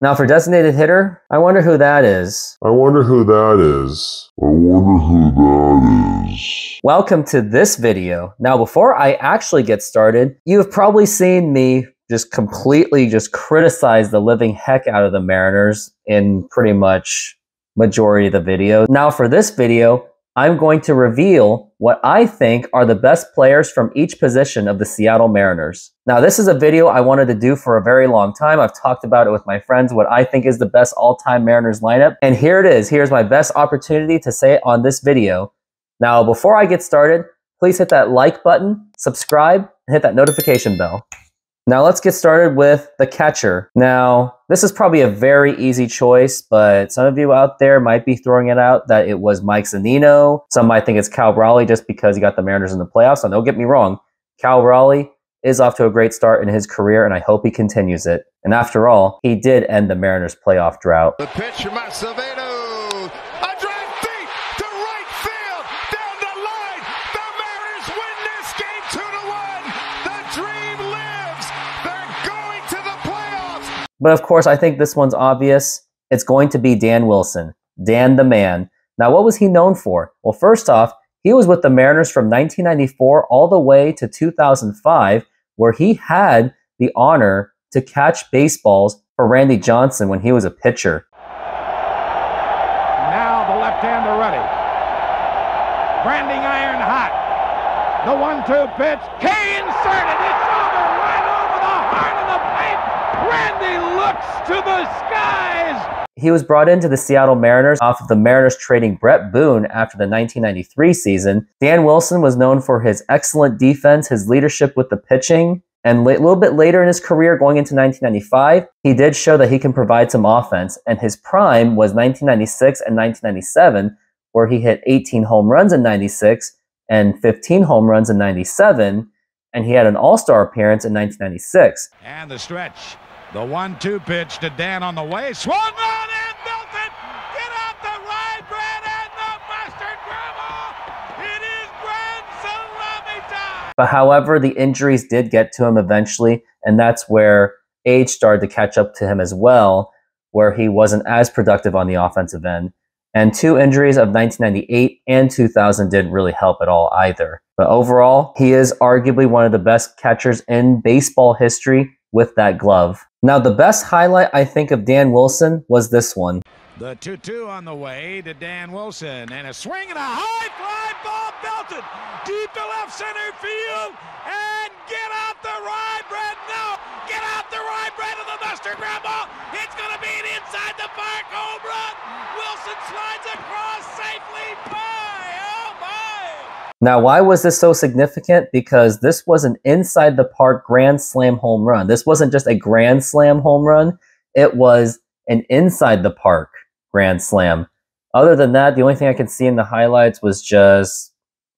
Now for designated hitter, I wonder who that is. Welcome to this video. Now before I actually get started, you have probably seen me just completely criticize the living heck out of the Mariners in pretty much majority of the video. Now for this video, I'm going to reveal what I think are the best players from each position of the Seattle Mariners. Now this is a video I wanted to do for a very long time. I've talked about it with my friends, what I think is the best all-time Mariners lineup. And here it is. Here's my best opportunity to say it on this video. Now before I get started, please hit that like button, subscribe, and hit that notification bell. Now let's get started with the catcher. Now, this is probably a very easy choice, but some of you out there might be throwing it out that it was Mike Zunino. Some might think it's Cal Raleigh just because he got the Mariners in the playoffs. So don't get me wrong, Cal Raleigh is off to a great start in his career, and I hope he continues it. And after all, he did end the Mariners' playoff drought. The pitch from Acevedo. A drive deep to right field. Down the line. The Mariners win this game 2-1. The dream lives. They're going to the playoffs. But of course, I think this one's obvious. It's going to be Dan Wilson. Dan the man. Now, what was he known for? Well, first off, he was with the Mariners from 1994 all the way to 2005, where he had the honor to catch baseballs for Randy Johnson when he was a pitcher. Now the left-hander ready. Branding iron hot. The 1-2 pitch. K inserted. It's over right over the heart of the plate. Randy looks to the skies. He was brought into the Seattle Mariners off of the Mariners trading Brett Boone after the 1993 season. Dan Wilson was known for his excellent defense, his leadership with the pitching, and a little bit later in his career, going into 1995, he did show that he can provide some offense, and his prime was 1996 and 1997, where he hit 18 home runs in 96 and 15 home runs in 97, and he had an All-Star appearance in 1996. And the stretch. The 1-2 pitch to Dan on the way. Swung on and belted. Get out the rye bread and the mustard grandma. It is grand salami time. But however, the injuries did get to him eventually, and that's where age started to catch up to him as well, where he wasn't as productive on the offensive end. And two injuries of 1998 and 2000 didn't really help at all either. But overall, he is arguably one of the best catchers in baseball history with that glove. Now, the best highlight, I think, of Dan Wilson was this one. The 2-2 on the way to Dan Wilson, and a swing and a high fly ball belted deep to left center field, and get out the rye bread. No, get out the rye bread of the mustard grandma. It's going to be an inside the park home run. Wilson slides across safely by. Oh my! Now, why was this so significant? Because this was an inside the park grand slam home run. This wasn't just a grand slam home run. It was an inside the park grand slam. Other than that, the only thing I could see in the highlights was just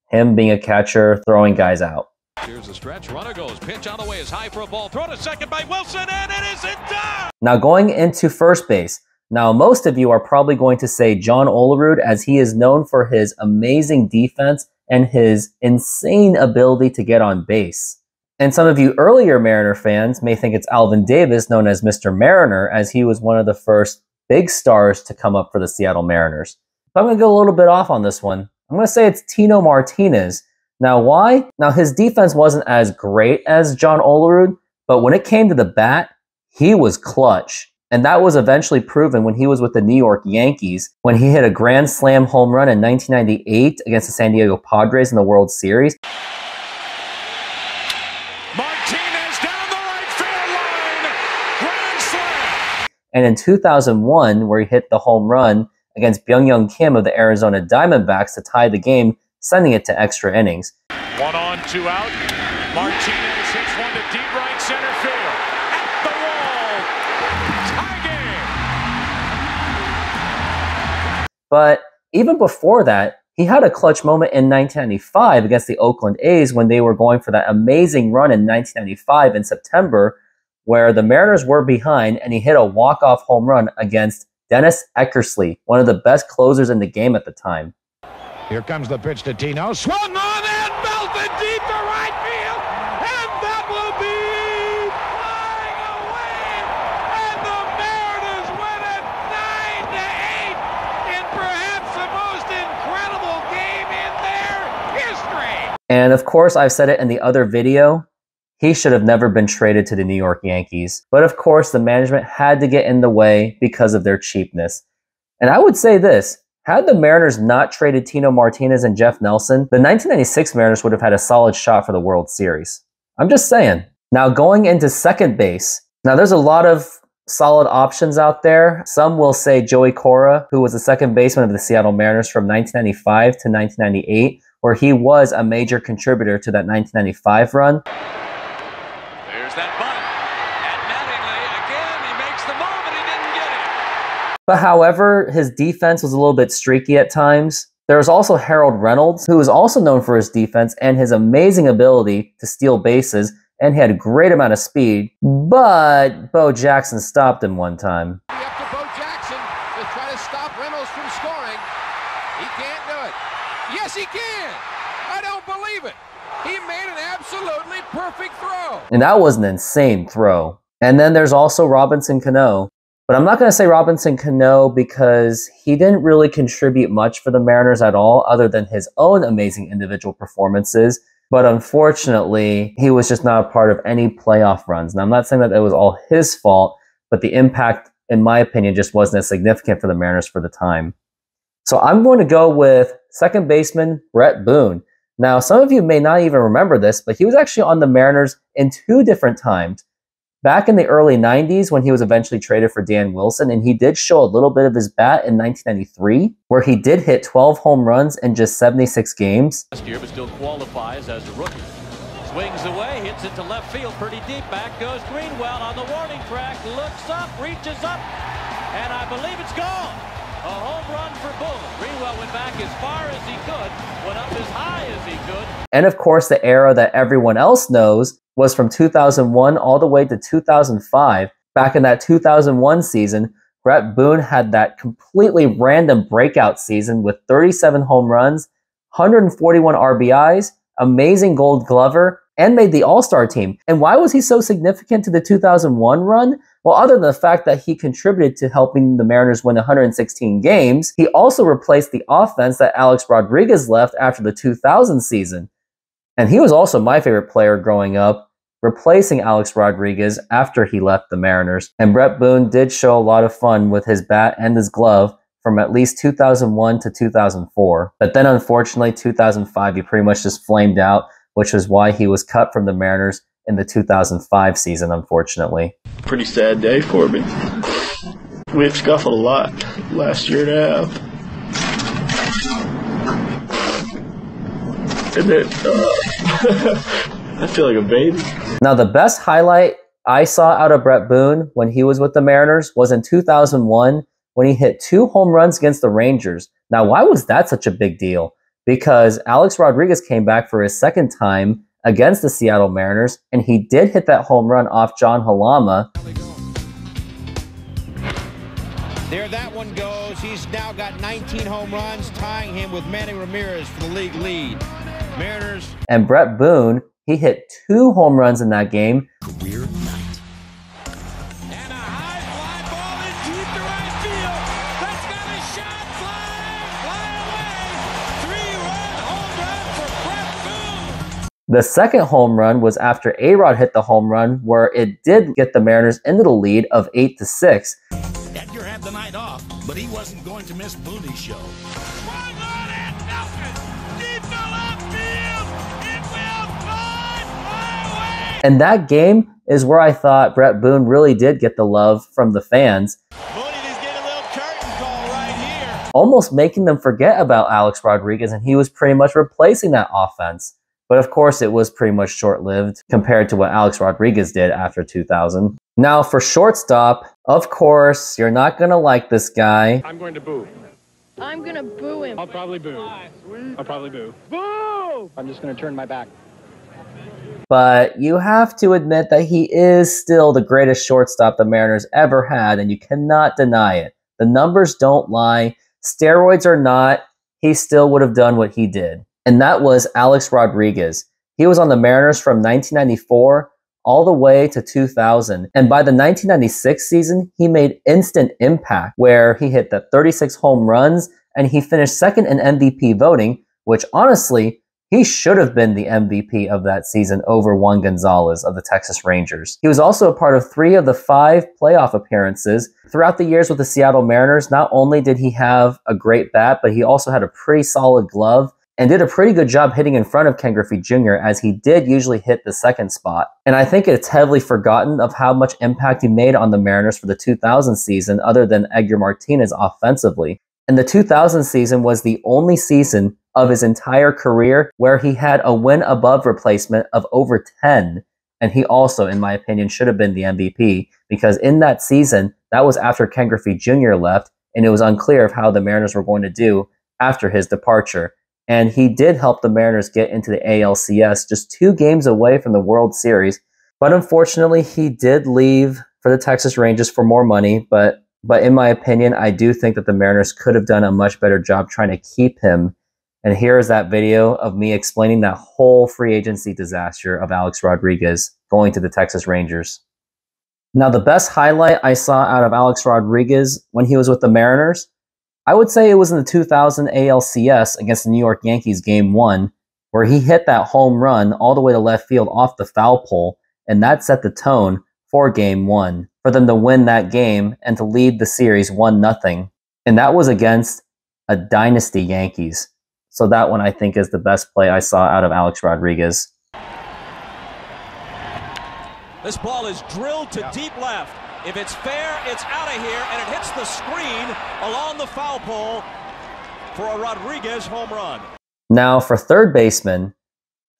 him being a catcher, throwing guys out. Here's the stretch. Runner goes. Pitch on the way is high for a ball. Throw to second by Wilson, and it isn't done. Now, going into first base. Now, most of you are probably going to say John Olerud, as he is known for his amazing defense and his insane ability to get on base. And some of you earlier Mariner fans may think it's Alvin Davis, known as Mr. Mariner, as he was one of the first big stars to come up for the Seattle Mariners. But I'm going to go a little bit off on this one. I'm going to say it's Tino Martinez. Now, why? Now, his defense wasn't as great as John Olerud, but when it came to the bat, he was clutch. And that was eventually proven when he was with the New York Yankees, when he hit a grand slam home run in 1998 against the San Diego Padres in the World Series. Martinez down the right field line. Grand slam. And in 2001, where he hit the home run against Byung-Hyun Kim of the Arizona Diamondbacks to tie the game, sending it to extra innings. 1 on, 2 out. Martinez hits one to deep right center field. At the wall. Tie game. But even before that, he had a clutch moment in 1995 against the Oakland A's when they were going for that amazing run in 1995 in September, where the Mariners were behind and he hit a walk-off home run against Dennis Eckersley, one of the best closers in the game at the time. Here comes the pitch to Tino. Swung on and belted deep to right field. And that will be flying away. And the Mariners And of course, I've said it in the other video, he should have never been traded to the New York Yankees. But of course, the management had to get in the way because of their cheapness. And I would say this, had the Mariners not traded Tino Martinez and Jeff Nelson, the 1996 Mariners would have had a solid shot for the World Series. I'm just saying. Now going into second base, now there's a lot of solid options out there. Some will say Joey Cora, who was the second baseman of the Seattle Mariners from 1995 to 1998, where he was a major contributor to that 1995 run. There's that bunt. And Mattingly, again, he makes the move and he didn't get it. But however, his defense was a little bit streaky at times. There was also Harold Reynolds, who was also known for his defense and his amazing ability to steal bases, and he had a great amount of speed, but Bo Jackson stopped him one time. Up to Bo Jackson to try to stop Reynolds from scoring. He can't do it. Yes, he can. I don't believe it. He made an absolutely perfect throw. And that was an insane throw. And then there's also Robinson Cano. But I'm not going to say Robinson Cano because he didn't really contribute much for the Mariners at all, other than his own amazing individual performances. But unfortunately, he was just not a part of any playoff runs. And I'm not saying that it was all his fault, but the impact, in my opinion, just wasn't as significant for the Mariners for the time. So I'm going to go with second baseman Bret Boone. Now, some of you may not even remember this, but he was actually on the Mariners in 2 different times. Back in the early 90s when he was eventually traded for Dan Wilson, and he did show a little bit of his bat in 1993, where he did hit 12 home runs in just 76 games. Last year, but still qualifies as a rookie. Swings away, hits it to left field, pretty deep. Back goes Greenwell on the warning track, looks up, reaches up, and I believe it's gone. A home run for Boone. Greenwell went back as far as he could, went up as high as he could. And of course, the era that everyone else knows was from 2001 all the way to 2005. Back in that 2001 season, Bret Boone had that completely random breakout season with 37 home runs, 141 RBIs, amazing Gold Glover, and made the All-Star team. And why was he so significant to the 2001 run? Well, other than the fact that he contributed to helping the Mariners win 116 games, he also replaced the offense that Alex Rodriguez left after the 2000 season. And he was also my favorite player growing up, replacing Alex Rodriguez after he left the Mariners. And Bret Boone did show a lot of fun with his bat and his glove from at least 2001 to 2004. But then unfortunately, 2005, he pretty much just flamed out, which was why he was cut from the Mariners in the 2005 season, unfortunately. Pretty sad day for me. We've scuffled a lot last year and a half. And then, I feel like a baby. Now, the best highlight I saw out of Bret Boone when he was with the Mariners was in 2001 when he hit 2 home runs against the Rangers. Now, why was that such a big deal? Because Alex Rodriguez came back for his second time against the Seattle Mariners, and he did hit that home run off John Halama. There that one goes. He's now got 19 home runs, tying him with Manny Ramirez for the league lead. Mariners. And Bret Boone, he hit 2 home runs in that game. Career night. And a high fly ball in deep to right field. That's got a shot. Fly away. 3-run home run for Bret Boone. The second home run was after A-Rod hit the home run, where it did get the Mariners into the lead of 8-6. Edgar had the night off, but he wasn't going to miss Boone's show. Swung on it, Nelson. Deep to left field. It will fly away. And that game is where I thought Bret Boone really did get the love from the fans, Mooney is getting a little curtain call right here. almost making them forget about Alex Rodriguez, and he was pretty much replacing that offense. But of course, it was pretty much short-lived compared to what Alex Rodriguez did after 2000. Now, for shortstop, of course, you're not going to like this guy. I'm going to boo. I'm gonna boo him. I'll probably boo. I'll probably boo. Boo! I'm just going to turn my back. But you have to admit that he is still the greatest shortstop the Mariners ever had, and you cannot deny it. The numbers don't lie. Steroids or not, he still would have done what he did. And that was Alex Rodriguez. He was on the Mariners from 1994 all the way to 2000. And by the 1996 season, he made instant impact, where he hit the 36 home runs and he finished second in MVP voting, which honestly He should have been the MVP of that season over Juan Gonzalez of the Texas Rangers. He was also a part of 3 of the 5 playoff appearances. Throughout the years with the Seattle Mariners, not only did he have a great bat, but he also had a pretty solid glove and did a pretty good job hitting in front of Ken Griffey Jr., as he did usually hit the second spot. And I think it's heavily forgotten of how much impact he made on the Mariners for the 2000 season other than Edgar Martinez offensively. And the 2000 season was the only season of his entire career where he had a win above replacement of over 10. And he also, in my opinion, should have been the MVP, because in that season, that was after Ken Griffey Jr. left, and it was unclear of how the Mariners were going to do after his departure. And he did help the Mariners get into the ALCS, just 2 games away from the World Series. But unfortunately, he did leave for the Texas Rangers for more money. But in my opinion, I do think that the Mariners could have done a much better job trying to keep him. And here is that video of me explaining that whole free agency disaster of Alex Rodriguez going to the Texas Rangers. Now, the best highlight I saw out of Alex Rodriguez when he was with the Mariners, I would say it was in the 2000 ALCS against the New York Yankees Game 1, where he hit that home run all the way to left field off the foul pole, and that set the tone for Game 1, for them to win that game and to lead the series 1-0. And that was against a dynasty Yankees. So that one I think is the best play I saw out of Alex Rodriguez. This ball is drilled to deep left. If it's fair, it's out of here, and it hits the screen along the foul pole for a Rodriguez home run. Now, for third baseman,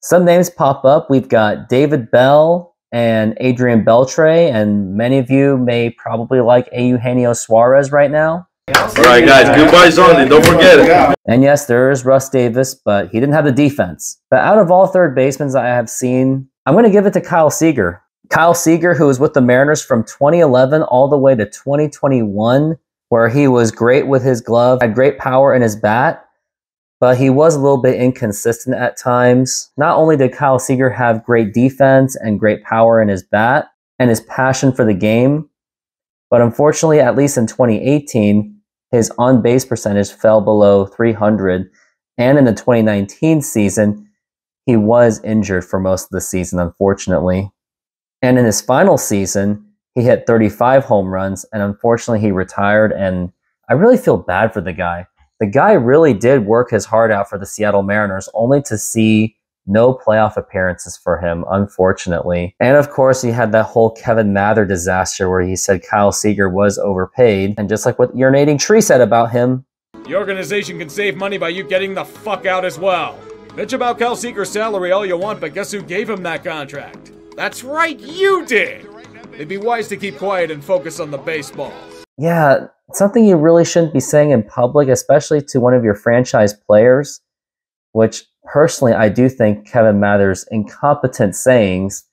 some names pop up. We've got David Bell and Adrian Beltre, and many of you may probably like Eugenio Suarez right now. All right, guys, goodbyes only. Don't forget it. And yes, there is Russ Davis, but he didn't have the defense. But out of all third basemen I have seen, I'm going to give it to Kyle Seager. Kyle Seager, who was with the Mariners from 2011 all the way to 2021, where he was great with his glove, had great power in his bat, but he was a little bit inconsistent at times. Not only did Kyle Seager have great defense and great power in his bat and his passion for the game, but unfortunately, at least in 2018, his on-base percentage fell below 300. And in the 2019 season, he was injured for most of the season, unfortunately. And in his final season, he hit 35 home runs, and unfortunately he retired, and I really feel bad for the guy. The guy really did work his heart out for the Seattle Mariners, only to see no playoff appearances for him, unfortunately. And of course, he had that whole Kevin Mather disaster where he said Kyle Seager was overpaid, and just like what Urinating Tree said about him, The organization can save money by you getting the fuck out as well. Bitch about Kyle Seager's salary all you want, but guess who gave him that contract? That's right, you did! It'd be wise to keep quiet and focus on the baseball. yeah, something you really shouldn't be saying in public, especially to one of your franchise players, which personally I do think Kevin Mather's incompetent sayings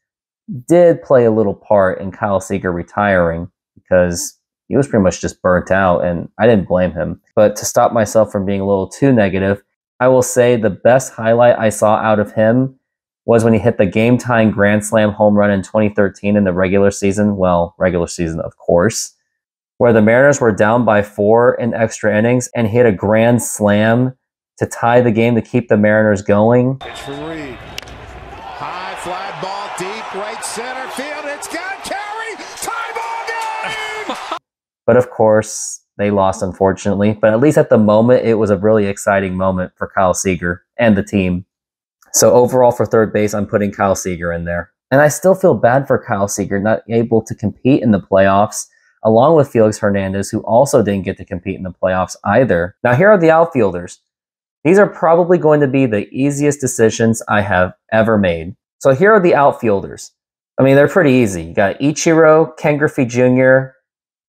did play a little part in Kyle Seager retiring, because he was pretty much just burnt out, and I didn't blame him. But to stop myself from being a little too negative, I will say the best highlight I saw out of him was when he hit the game-tying Grand Slam home run in 2013 in the regular season. Well, regular season, of course, where the Mariners were down by 4 in extra innings, and he hit a grand slam to tie the game to keep the Mariners going. Pitch for Reed. High fly ball deep right center field. It's got carry. Tie ball game. But of course, they lost, unfortunately. But at least at the moment, it was a really exciting moment for Kyle Seager and the team. So overall, for third base, I'm putting Kyle Seager in there. And I still feel bad for Kyle Seager, not able to compete in the playoffs, along with Felix Hernandez, who also didn't get to compete in the playoffs either. Now, here are the outfielders. These are probably going to be the easiest decisions I have ever made. So here are the outfielders. I mean, they're pretty easy. You got Ichiro, Ken Griffey Jr.,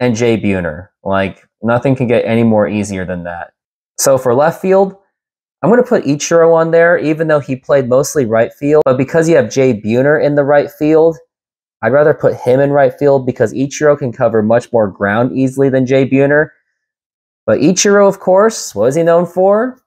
and Jay Buhner. Like, nothing can get any more easier than that. So for left field, I'm going to put Ichiro on there, even though he played mostly right field. But because you have Jay Buhner in the right field, I'd rather put him in right field because Ichiro can cover much more ground easily than Jay Buhner. But Ichiro, of course, what is he known for?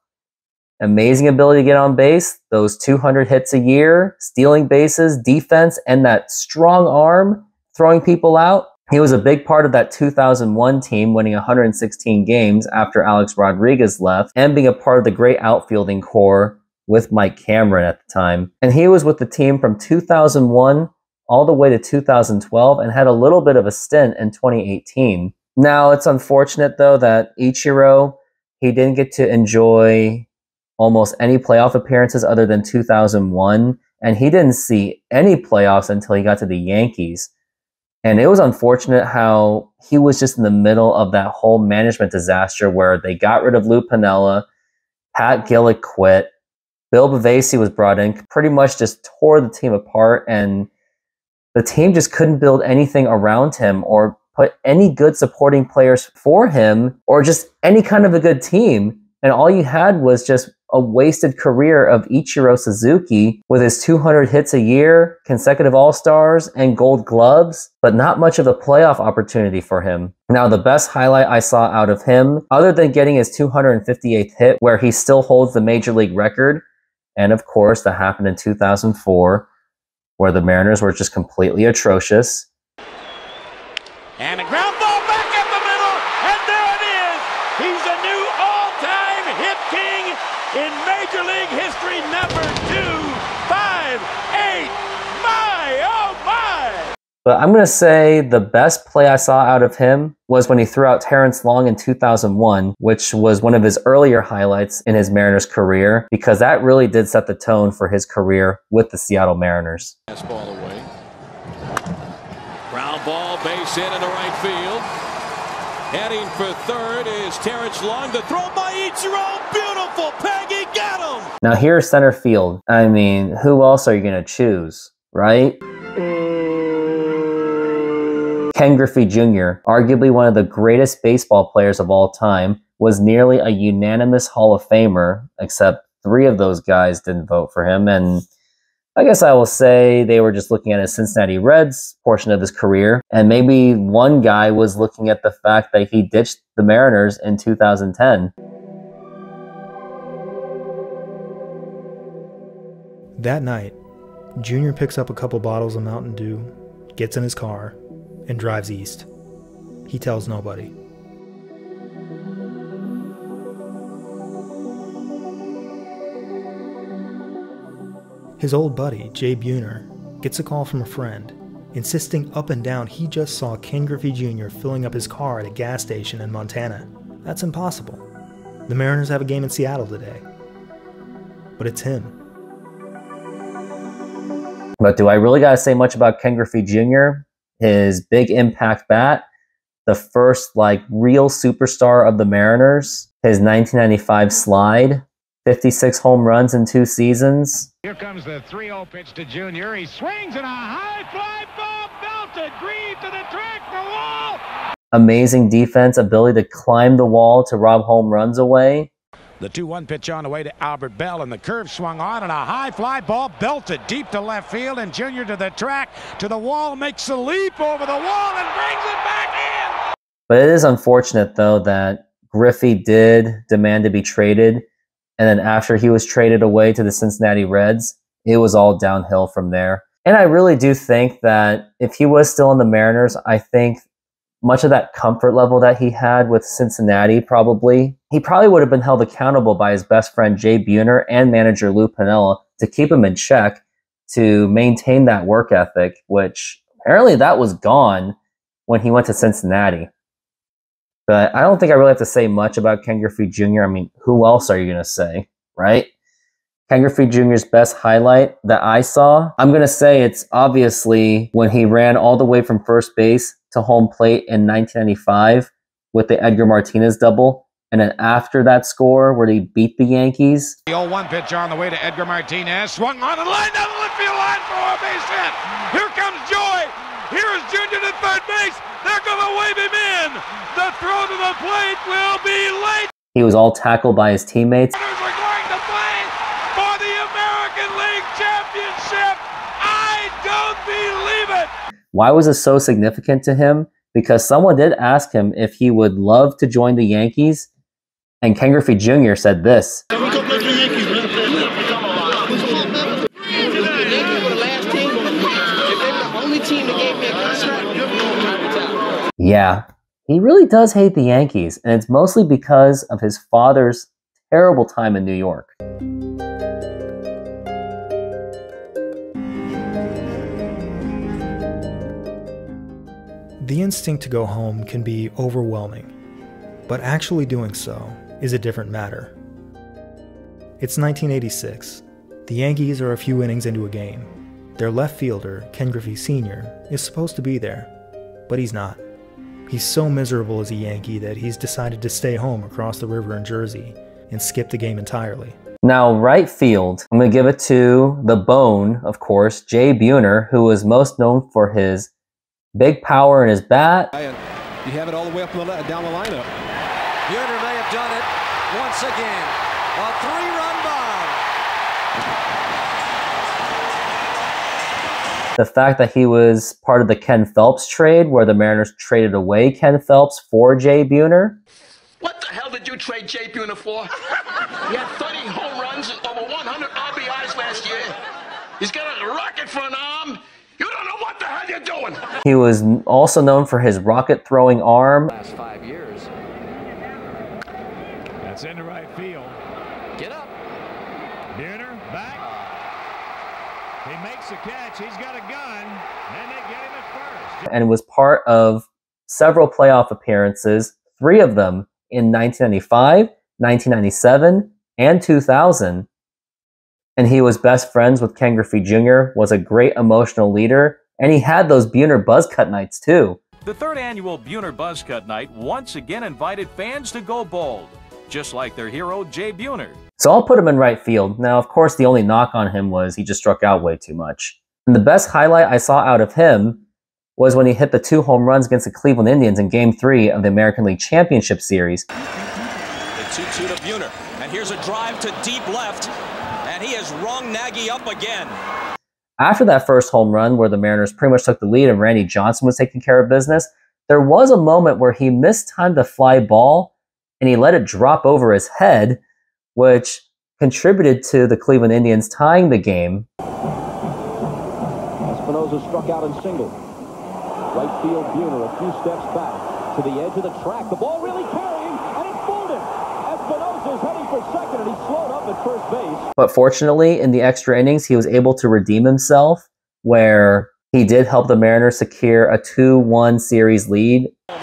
Amazing ability to get on base, those 200 hits a year, stealing bases, defense, and that strong arm throwing people out. He was a big part of that 2001 team, winning 116 games after Alex Rodriguez left, and being a part of the great outfielding core with Mike Cameron at the time. And he was with the team from 2001 all the way to 2012 and had a little bit of a stint in 2018. Now, it's unfortunate, though, that Ichiro, he didn't get to enjoy almost any playoff appearances other than 2001, and he didn't see any playoffs until he got to the Yankees. And it was unfortunate how he was just in the middle of that whole management disaster where they got rid of Lou Piniella, Pat Gillick quit, Bill Bavasi was brought in, pretty much just tore the team apart, and the team just couldn't build anything around him or put any good supporting players for him or just any kind of a good team. And all you had was just a wasted career of Ichiro Suzuki with his 200 hits a year, consecutive All-Stars, and Gold Gloves, but not much of a playoff opportunity for him. Now, the best highlight I saw out of him, other than getting his 258th hit, where he still holds the Major League record, and of course, that happened in 2004, where the Mariners were just completely atrocious. And a ground ball back at the middle, and there it is. He's a new all-time hit king in Major League history, number 258. My, oh my! But I'm going to say the best play I saw out of him was when he threw out Terrence Long in 2001, which was one of his earlier highlights in his Mariners career, because that really did set the tone for his career with the Seattle Mariners. Ball away. Ground ball, base hit in the right field. Heading for third is Terrence Long. The throw by Ichiro. Beautiful. Peggy got him. Now here's center field. I mean, who else are you going to choose, right? Ken Griffey Jr., arguably one of the greatest baseball players of all time, was nearly a unanimous Hall of Famer, except 3 of those guys didn't vote for him. And I guess I will say they were just looking at his Cincinnati Reds portion of his career, and maybe one guy was looking at the fact that he ditched the Mariners in 2010. That night, Junior picks up a couple bottles of Mountain Dew, gets in his car, and drives east. He tells nobody. His old buddy, Jay Buhner, gets a call from a friend, insisting up and down he just saw Ken Griffey Jr. filling up his car at a gas station in Montana. That's impossible. The Mariners have a game in Seattle today. But it's him. But do I really got to say much about Ken Griffey Jr.? His big impact bat, the first real superstar of the Mariners, his 1995 slide, 56 home runs in 2 seasons. Here comes the 3-0 pitch to Junior. He swings and a high fly ball belted. Green to the track, the wall. Amazing defense, ability to climb the wall to rob home runs away. The 2-1 pitch on the way to Albert Bell, and the curve swung on, and a high fly ball belted deep to left field, and Junior to the track, to the wall, makes a leap over the wall and brings it back in. But it is unfortunate, though, that Griffey did demand to be traded, and then after he was traded away to the Cincinnati Reds, it was all downhill from there. And I really do think that if he was still in the Mariners, I think much of that comfort level that he had with Cincinnati, he probably would have been held accountable by his best friend Jay Buhner and manager Lou Piniella to keep him in check, to maintain that work ethic, which apparently that was gone when he went to Cincinnati. But I don't think I really have to say much about Ken Griffey Jr. I mean, who else are you going to say, right? Ken Griffey Jr.'s best highlight that I saw, I'm going to say it's obviously when he ran all the way from first base to home plate in 1995 with the Edgar Martinez double. And then after that score where he beat the Yankees. The 0-1 pitch on the way to Edgar Martinez. Swung on and lined down the left field line for a base hit. Here comes Joy. Here's Junior to third base. They're going to wave him in. The throw to the plate will be late. He was all tackled by his teammates. We're going to play for the American League Championship. I don't believe it. Why was this so significant to him? Because someone did ask him if he would love to join the Yankees, and Ken Griffey Jr. said this. Yeah, he really does hate the Yankees, and it's mostly because of his father's terrible time in New York. The instinct to go home can be overwhelming, but actually doing so is a different matter. It's 1986. The Yankees are a few innings into a game. Their left fielder, Ken Griffey Sr., is supposed to be there, but he's not. He's so miserable as a Yankee that he's decided to stay home across the river in Jersey and skip the game entirely. Now, right field, I'm going to give it to the Bone, of course, Jay Buhner, who was most known for his big power in his bat. You have it all the way up down the lineup. Buhner may have done it once again. A three-run bomb. The fact that he was part of the Ken Phelps trade, where the Mariners traded away Ken Phelps for Jay Buhner. What the hell did you trade Jay Buhner for? He had 30 home runs and over 100 RBIs last year. He's got a rocket for an arm. You don't know what the hell you're doing. He was also known for his rocket-throwing arm. Last 5 years. That's into right field. Get up. Buhner back. He makes the catch. He's got a gun. And they get him at first. And was part of several playoff appearances, 3 of them in 1995, 1997, and 2000. And he was best friends with Ken Griffey Jr., was a great emotional leader, and he had those Buhner Buzz Cut nights too. The third annual Buhner Buzz Cut Night once again invited fans to go bold, just like their hero Jay Buhner. So I'll put him in right field. Now, of course, the only knock on him was he just struck out way too much. And the best highlight I saw out of him was when he hit the 2 home runs against the Cleveland Indians in Game 3 of the American League Championship Series. The 2-2 to Buhner, and here's a drive to deep left, and he has rung Nagy up again. After that first home run, where the Mariners pretty much took the lead and Randy Johnson was taking care of business, there was a moment where he mistimed a fly ball and he let it drop over his head, which contributed to the Cleveland Indians tying the game. Espinosa struck out and singled. Right field Buhner a few steps back to the edge of the track. The ball really carrying, and it fooled him. Espinosa's heading for second, and he slowed up at first base. But fortunately, in the extra innings, he was able to redeem himself, where he did help the Mariners secure a 2-1 series lead. A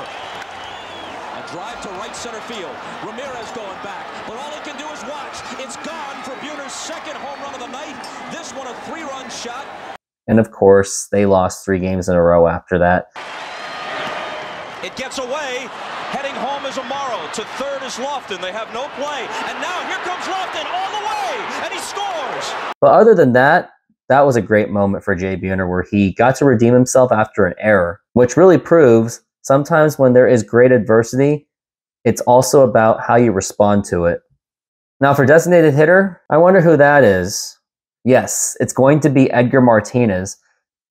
drive to right center field. Ramirez going back, but all he can do is watch. It's gone for Buhner's second home run of the night. This one a 3-run shot. And of course, they lost 3 games in a row after that. It gets away. Heading home is Amaro. To third is Lofton. They have no play. And now here comes Lofton all the way. And he scores. But other than that, that was a great moment for Jay Buhner, where he got to redeem himself after an error, which really proves sometimes when there is great adversity, it's also about how you respond to it. Now for designated hitter, I wonder who that is. Yes, it's going to be Edgar Martinez.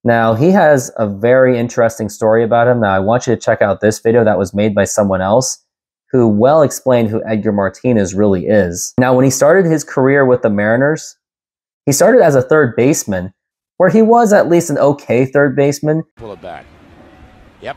Now, he has a very interesting story about him. Now, I want you to check out this video that was made by someone else who well explained who Edgar Martinez really is. Now, when he started his career with the Mariners, he started as a third baseman, where he was at least an okay third baseman. Pull it back. Yep.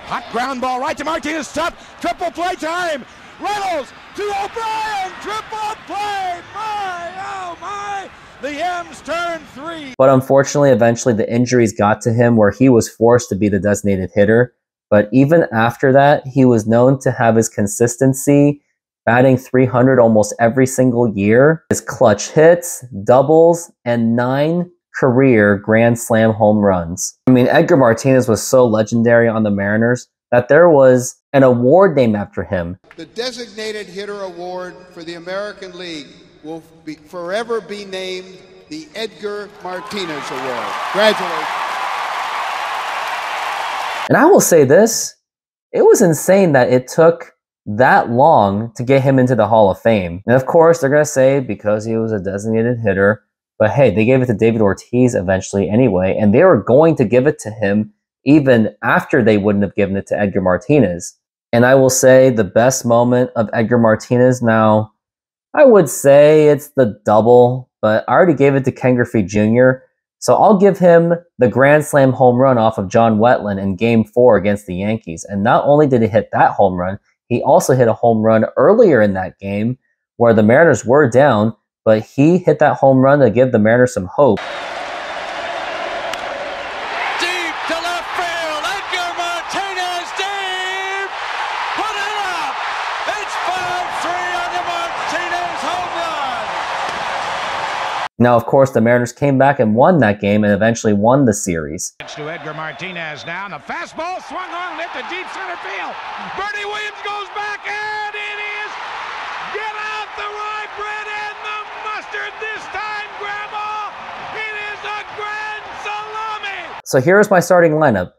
Hot ground ball right to Martinez. Top. Triple play time. Reynolds to O'Brien. Triple play. My, oh my. The M's turn 3. But unfortunately, eventually the injuries got to him where he was forced to be the designated hitter. But even after that, he was known to have his consistency, batting .300 almost every single year, his clutch hits, doubles, and 9 career Grand Slam home runs. I mean, Edgar Martinez was so legendary on the Mariners that there was an award named after him. The Designated Hitter Award for the American League will forever be named the Edgar Martinez Award. Congratulations. And I will say this, it was insane that it took that long to get him into the Hall of Fame. And of course, they're going to say because he was a designated hitter, but hey, they gave it to David Ortiz eventually anyway, and they were going to give it to him even after they wouldn't have given it to Edgar Martinez. And I will say the best moment of Edgar Martinez, now, I would say it's the double, but I already gave it to Ken Griffey Jr., so I'll give him the Grand Slam home run off of John Wetland in Game 4 against the Yankees. And not only did he hit that home run, he also hit a home run earlier in that game where the Mariners were down, but he hit that home run to give the Mariners some hope. Deep to left field, Edgar Martinez! Now, of course, the Mariners came back and won that game and eventually won the series. To Edgar Martinez now, and the fastball swung on, left to deep center field. Bernie Williams goes back, and it is get out the rye bread and the mustard this time, Grandma. It is a grand salami. So here's my starting lineup.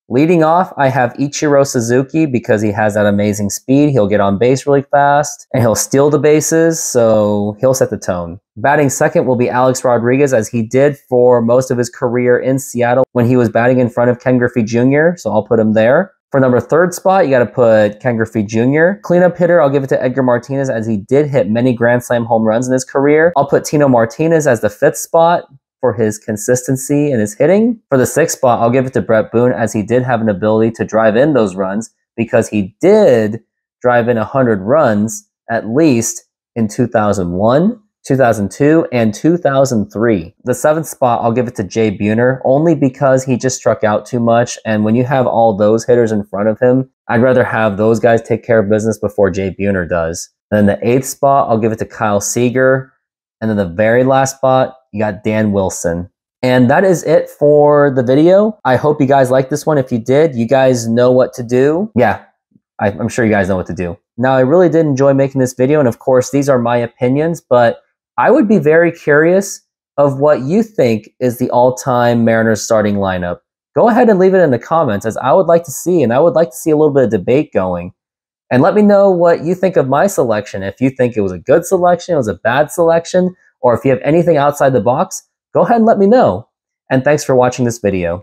Leading off, I have Ichiro Suzuki because he has that amazing speed. He'll get on base really fast and he'll steal the bases, so he'll set the tone. Batting second will be Alex Rodriguez, as he did for most of his career in Seattle when he was batting in front of Ken Griffey Jr., so I'll put him there. For number third spot, you got to put Ken Griffey Jr. Cleanup hitter, I'll give it to Edgar Martinez, as he did hit many Grand Slam home runs in his career. I'll put Tino Martinez as the fifth spot for his consistency in his hitting. For the sixth spot, I'll give it to Brett Boone, as he did have an ability to drive in those runs, because he did drive in 100 runs at least in 2001, 2002, and 2003. The seventh spot, I'll give it to Jay Buhner, only because he just struck out too much, and when you have all those hitters in front of him, I'd rather have those guys take care of business before Jay Buhner does. And then the eighth spot, I'll give it to Kyle Seager. And then the very last spot, you got Dan Wilson. And that is it for the video. I hope you guys liked this one. If you did, you guys know what to do. Yeah, I'm sure you guys know what to do. Now, I really did enjoy making this video. And of course, these are my opinions, but I would be very curious of what you think is the all-time Mariners starting lineup. Go ahead and leave it in the comments, as I would like to see, and I would like to see a little bit of debate going. And let me know what you think of my selection. If you think it was a good selection, it was a bad selection, or if you have anything outside the box, go ahead and let me know. And thanks for watching this video.